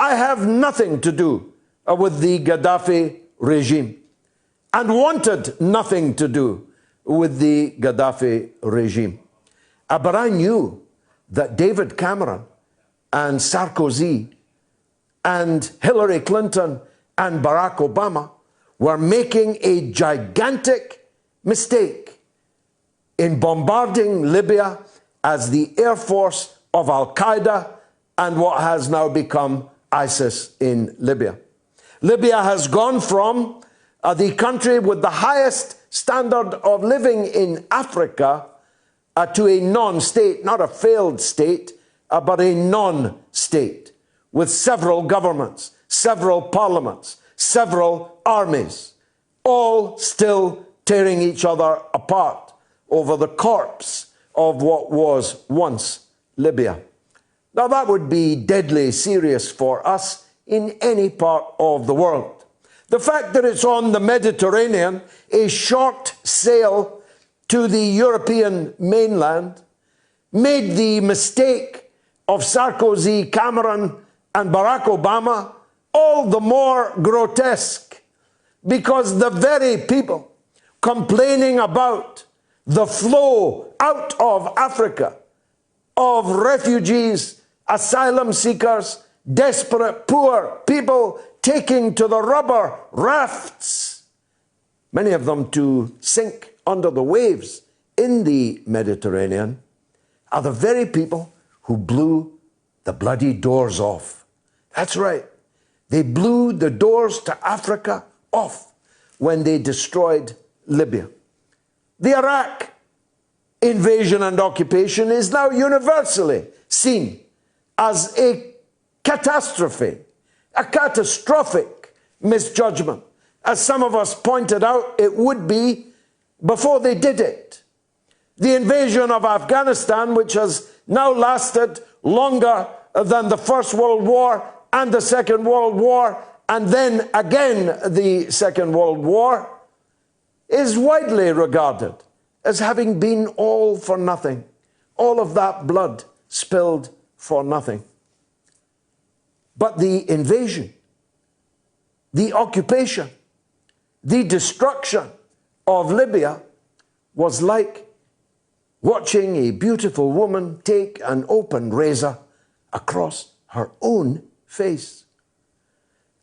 I have nothing to do with the Gaddafi regime and wanted nothing to do with the Gaddafi regime. But I knew that David Cameron and Sarkozy and Hillary Clinton and Barack Obama were making a gigantic mistake in bombarding Libya as the air force of Al-Qaeda and what has now become ISIS in Libya. Libya has gone from the country with the highest standard of living in Africa to a non-state, not a failed state, but a non-state, with several governments, several parliaments, several armies, all still tearing each other apart over the corpse of what was once Libya. Now that would be deadly serious for us in any part of the world. The fact that it's on the Mediterranean, a short sail to the European mainland, made the mistake of Sarkozy, Cameron, and Barack Obama all the more grotesque, because the very people complaining about the flow out of Africa of refugees, asylum seekers, desperate poor people taking to the rubber rafts, many of them to sink under the waves in the Mediterranean, are the very people who blew the bloody doors off. That's right. They blew the doors to Africa off when they destroyed Libya. The Iraq invasion and occupation is now universally seen as a catastrophe, a catastrophic misjudgment. As some of us pointed out, it would be before they did it. The invasion of Afghanistan, which has now lasted longer than the First World War and the Second World War, and then again the Second World War, is widely regarded as having been all for nothing. All of that blood spilled for nothing. But the invasion, the occupation, the destruction of Libya was like watching a beautiful woman take an open razor across her own face.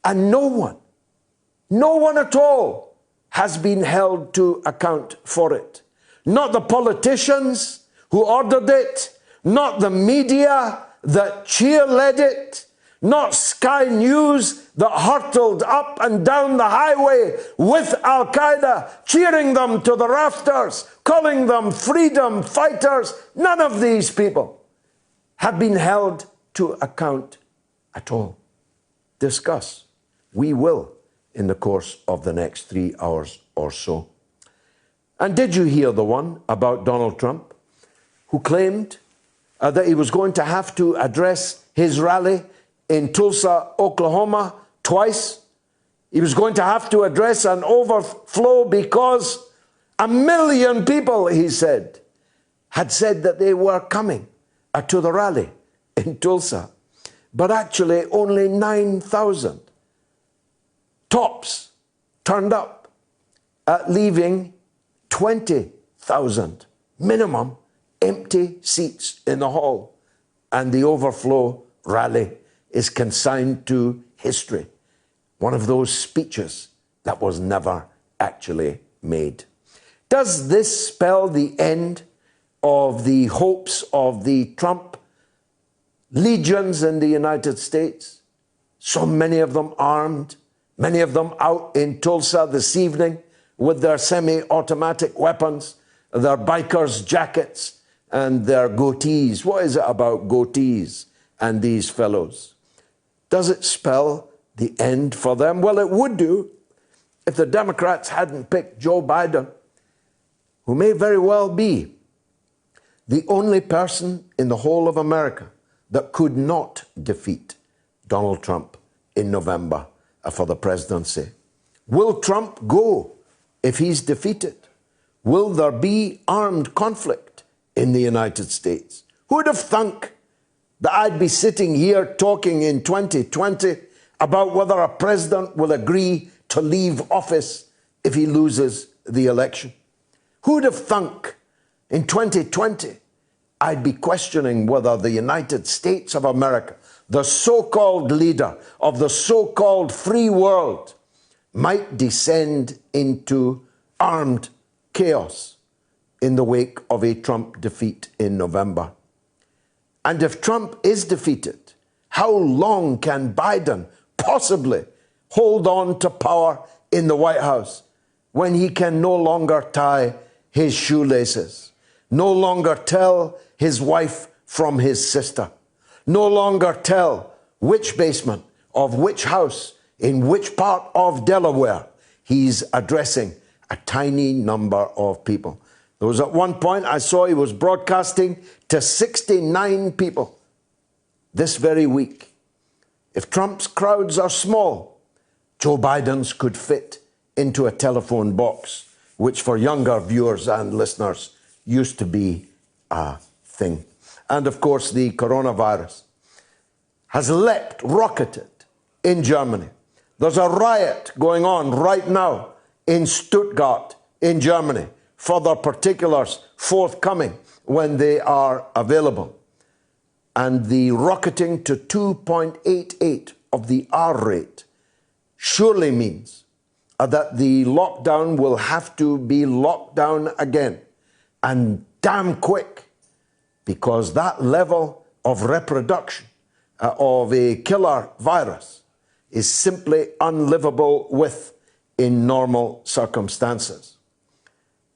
And no one at all has been held to account for it. Not the politicians who ordered it, not the media that cheerlead it, not Sky News that hurtled up and down the highway with Al-Qaeda, cheering them to the rafters, calling them freedom fighters. None of these people have been held to account at all. Discuss. We will in the course of the next 3 hours or so. And did you hear the one about Donald Trump, who claimed that he was going to have to address his rally in Tulsa, Oklahoma, twice? He was going to have to address an overflow because 1 million people, he said, had said that they were coming to the rally in Tulsa. But actually only 9,000 tops turned up, leaving 20,000 minimum empty seats in the hall. And the overflow rally is consigned to history. One of those speeches that was never actually made. Does this spell the end of the hopes of the Trump legions in the United States? So many of them armed, many of them out in Tulsa this evening with their semi-automatic weapons, their biker's jackets, and their goatees. What is it about goatees and these fellows? Does it spell the end for them? Well, it would do if the Democrats hadn't picked Joe Biden, who may very well be the only person in the whole of America that could not defeat Donald Trump in November for the presidency. Will Trump go if he's defeated? Will there be armed conflict in the United States? Who would have thunk that I'd be sitting here talking in 2020 about whether a president will agree to leave office if he loses the election? Who'd have thunk in 2020 I'd be questioning whether the United States of America, the so-called leader of the so-called free world, might descend into armed chaos in the wake of a Trump defeat in November? And if Trump is defeated, how long can Biden possibly hold on to power in the White House when he can no longer tie his shoelaces, no longer tell his wife from his sister, no longer tell which basement of which house in which part of Delaware he's addressing a tiny number of people? There was at one point I saw he was broadcasting to 69 people this very week. If Trump's crowds are small, Joe Biden's could fit into a telephone box, which for younger viewers and listeners used to be a thing. And of course, the coronavirus has rocketed in Germany. There's a riot going on right now in Stuttgart, in Germany. Further particulars forthcoming when they are available. And the rocketing to 2.88 of the R rate surely means that the lockdown will have to be locked down again, and damn quick, because that level of reproduction of a killer virus is simply unlivable with in normal circumstances.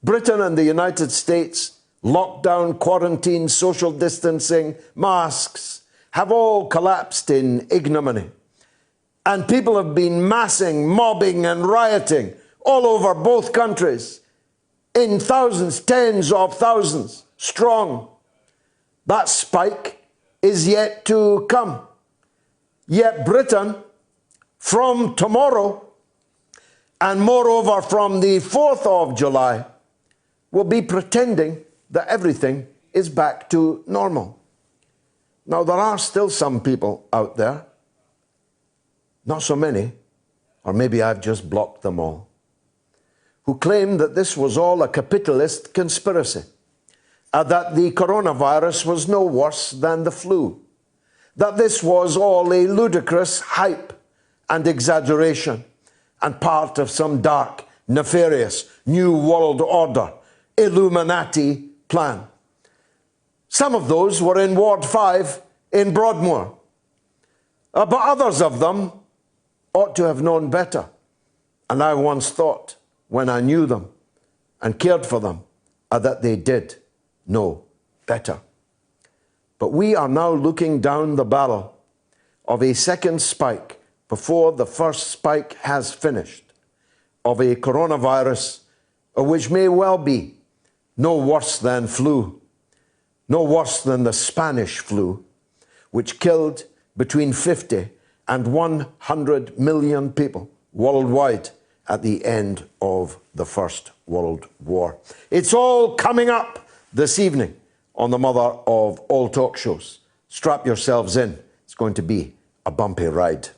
Britain and the United States, lockdown, quarantine, social distancing, masks, have all collapsed in ignominy. And people have been massing, mobbing and rioting all over both countries in thousands, tens of thousands strong. That spike is yet to come. Yet Britain, from tomorrow, and moreover from the 4th of July, will be pretending that everything is back to normal. Now, there are still some people out there, not so many, or maybe I've just blocked them all, who claim that this was all a capitalist conspiracy, that the coronavirus was no worse than the flu, that this was all a ludicrous hype and exaggeration and part of some dark, nefarious New World Order Illuminati plan. Some of those were in Ward 5 in Broadmoor, but others of them ought to have known better. And I once thought, when I knew them and cared for them, that they did know better. But we are now looking down the barrel of a second spike before the first spike has finished, of a coronavirus which may well be no worse than flu, no worse than the Spanish flu, which killed between 50 and 100 million people worldwide at the end of the First World War. It's all coming up this evening on the mother of all talk shows. Strap yourselves in. It's going to be a bumpy ride.